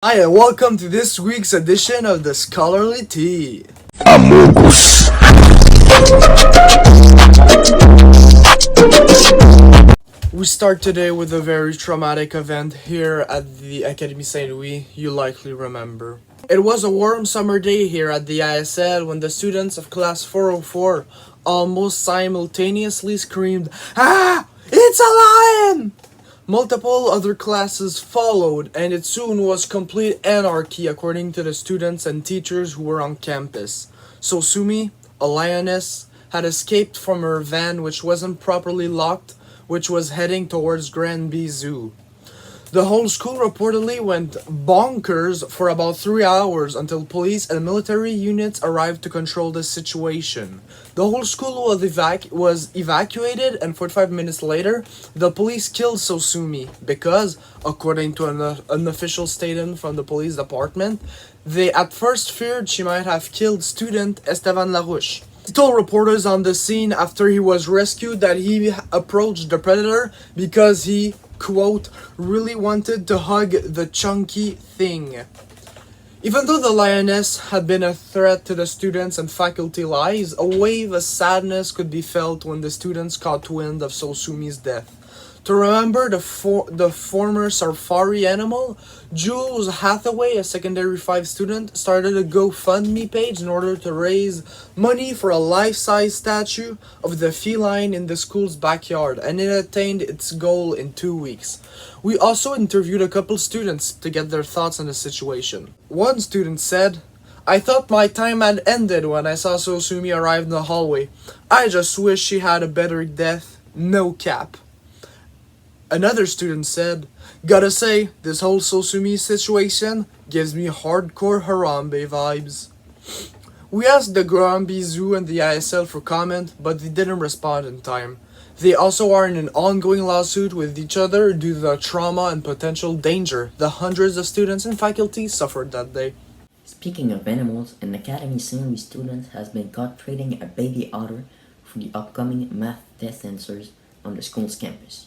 Hi, and welcome to this week's edition of the Scholarly Tea. We start today with a very traumatic event here at the Académie Saint Louis, you likely remember. It was a warm summer day here at the ISL when the students of class 404 almost simultaneously screamed, "Ah! It's a lion!" Multiple other classes followed, and it soon was complete anarchy according to the students and teachers who were on campus. So Sumi, a lioness, had escaped from her van which wasn't properly locked, which was heading towards Granby Zoo. The whole school reportedly went bonkers for about 3 hours until police and military units arrived to control the situation. The whole school was evacuated, and 45 minutes later, the police killed Sosumi because, according to an official statement from the police department, they at first feared she might have killed student Esteban Larouche. He told reporters on the scene after he was rescued that he approached the predator because he, quote, really wanted to hug the chunky thing. Even though the lioness had been a threat to the students and faculty lives, a wave of sadness could be felt when the students caught wind of Sosumi's death. To remember the former safari animal, Jules Hathaway, a secondary 5 student, started a GoFundMe page in order to raise money for a life-size statue of the feline in the school's backyard, and it attained its goal in 2 weeks. We also interviewed a couple students to get their thoughts on the situation. One student said, "I thought my time had ended when I saw Sosumi arrive in the hallway. I just wish she had a better death, no cap." Another student said, "Gotta say, this whole Sosumi situation gives me hardcore Harambe vibes." We asked the Granby Zoo and the ISL for comment, but they didn't respond in time. They also are in an ongoing lawsuit with each other due to the trauma and potential danger the hundreds of students and faculty suffered that day. Speaking of animals, an Academy Saint Louis student has been caught trading a baby otter for the upcoming math test answers on the school's campus.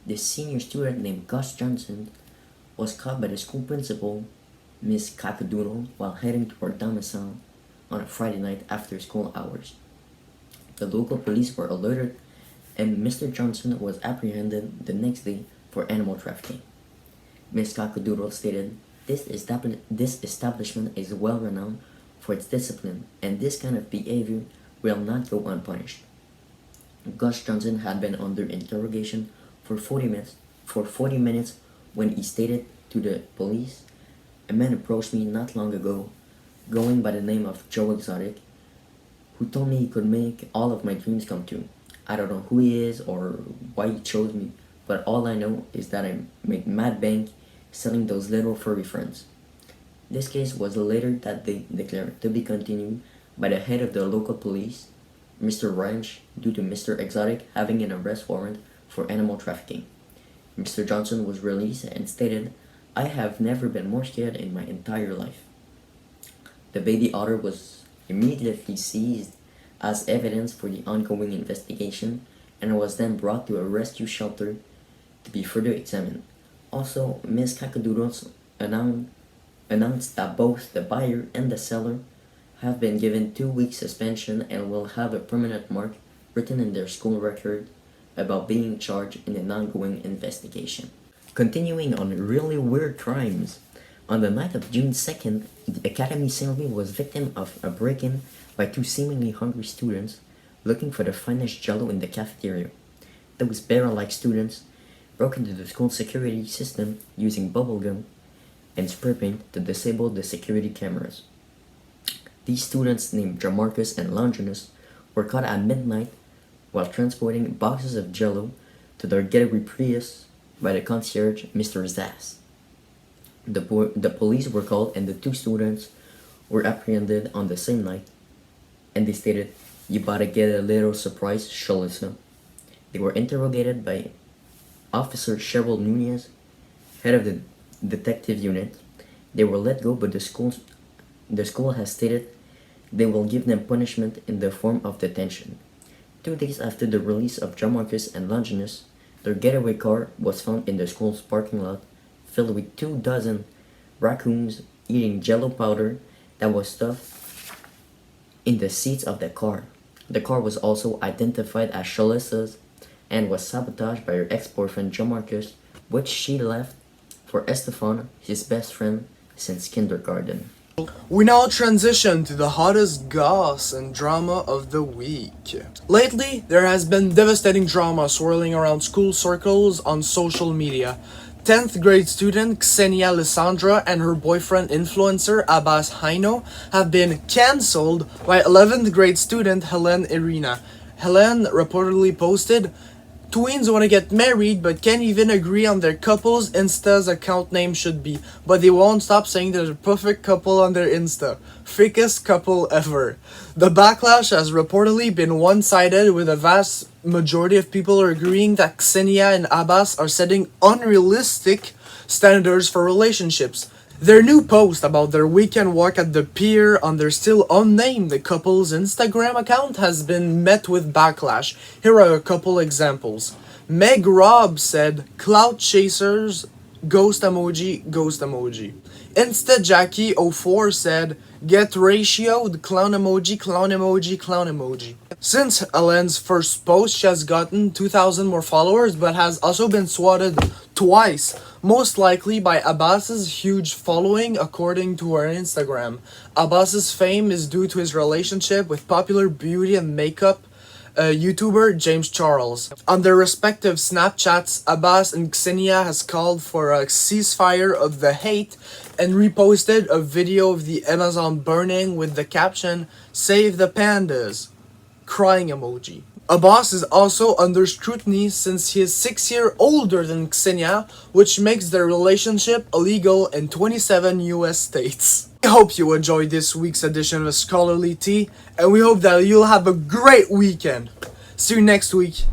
This senior student named Gus Johnson was caught by the school principal, Miss Cackadoodle, while heading to her domicile on a Friday night after school hours. The local police were alerted, and Mr. Johnson was apprehended the next day for animal trafficking. Miss Cackadoodle stated, this establishment is well renowned for its discipline, and this kind of behavior will not go unpunished." Gus Johnson had been under interrogation for 40 minutes when he stated to the police, "A man approached me not long ago, going by the name of Joe Exotic, who told me he could make all of my dreams come true. I don't know who he is or why he chose me, but all I know is that I made mad bank selling those little furry friends." This case was later that day declared to be continued by the head of the local police, Mr. Ranch, due to Mr. Exotic having an arrest warrant for animal trafficking. Mr. Johnson was released and stated, "I have never been more scared in my entire life." The baby otter was immediately seized as evidence for the ongoing investigation and was then brought to a rescue shelter to be further examined. Also, Ms. Cackadoodles announced that both the buyer and the seller have been given 2 weeks suspension and will have a permanent mark written in their school record about being charged in an ongoing investigation. Continuing on really weird crimes, on the night of June 2nd, the Academy Saint Louis was victim of a break-in by 2 seemingly hungry students looking for the finest jello in the cafeteria. Those barrel-like students broke into the school security system using bubblegum and spray paint to disable the security cameras. These students, named Jamarcus and Longinus, were caught at midnight while transporting boxes of jello to their getaway Prius by the concierge, Mr. Zass. The police were called and the 2 students were apprehended on the same night, and they stated, "You about to get a little surprise, Shalissa." They were interrogated by Officer Cheryl Nunez, head of the detective unit. They were let go, but the school has stated they will give them punishment in the form of detention. 2 days after the release of Jamarcus and Longinus, their getaway car was found in the school's parking lot, filled with 2 dozen raccoons eating jello powder that was stuffed in the seats of the car. The car was also identified as Shalisa's and was sabotaged by her ex-boyfriend Jamarcus, which she left for Estefan, his best friend since kindergarten. We now transition to the hottest goss and drama of the week. Lately, there has been devastating drama swirling around school circles on social media. 10th grade student Ksenia Lissandra and her boyfriend influencer Abbas Haino have been cancelled by 11th grade student Helen Irina. Helen reportedly posted, "Tweens want to get married but can't even agree on their couple's Insta's account name should be, but they won't stop saying they're the perfect couple on their Insta. Fakest couple ever." The backlash has reportedly been one-sided, with a vast majority of people agreeing that Ksenia and Abbas are setting unrealistic standards for relationships. Their new post about their weekend walk at the pier on their still unnamed couple's Instagram account has been met with backlash. Here are a couple examples. Meg Robb said, "Clout chasers, ghost emoji, ghost emoji." Insta Jackie 04 said, "Get ratioed, clown emoji, clown emoji, clown emoji." Since Helen's first post, she has gotten 2,000 more followers, but has also been swatted twice, most likely by Abbas's huge following, according to her Instagram. Abbas's fame is due to his relationship with popular beauty and makeup YouTuber James Charles. On their respective Snapchats, Abbas and Ksenia has called for a ceasefire of the hate and reposted a video of the Amazon burning with the caption, "Save the pandas," crying emoji. Abbas is also under scrutiny since he is 6 years older than Ksenia, which makes their relationship illegal in 27 US states. I hope you enjoyed this week's edition of Scholarly Tea, and we hope that you'll have a great weekend. See you next week.